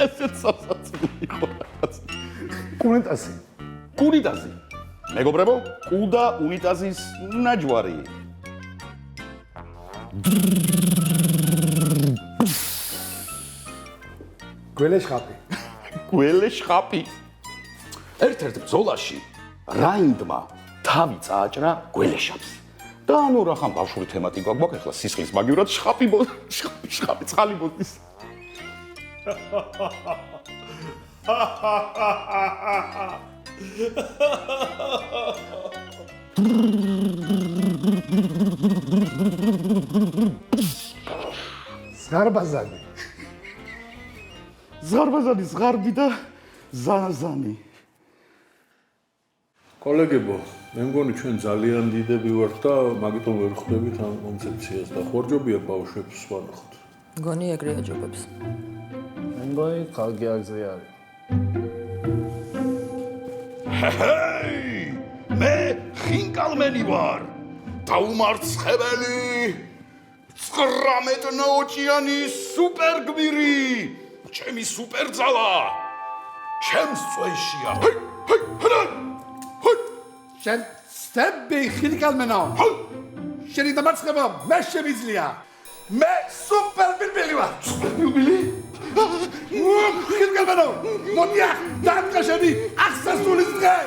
ესეც სასაცილო იყო რაღაც. კუნიტაზი. კუნიტაზი. მეგობრებო, კუ და უნიტაზის ნაჯვარი. გველეშხაპი. გველეშხაპი. ერთ-ერთ ბრძოლაში რაინდმა თავი წააჭრა გველეშაპს. და ანუ რახან ბავშვური თემატიკა გვაქვს, ახლა სისხლის მაგივრად შხაპი წყალი მოდის. ზღარბაზანი. ზღარბაზანი, ზღარბი და ზანაზანი. კოლეგებო, მე მგონი ჩვენ ძალიან დიდები ვართ და მაგიტომ ვერ ხვდებით ამ კონცეფციას და ხორჯობია ბავშვებს ვანახოთ. მგონი ეგრეა ჯობებს. მე მგონი ხალხი აგზრე არის. ჰეი! მე ხინკალმენი ვარ. დაუმარცხებელი 19-ნაოჭიანი სუპერგმირი. ჩემი სუპერძალა. ჩემს წვეშია. შენ სტები ხინკალმენო. შენი დამარცხება მე შემიძლია. მე სუპერ ბილბილი ვარ. ბილბილი? ხინკალმენო. მოდია, დამკა შენი ახსასულის დღე.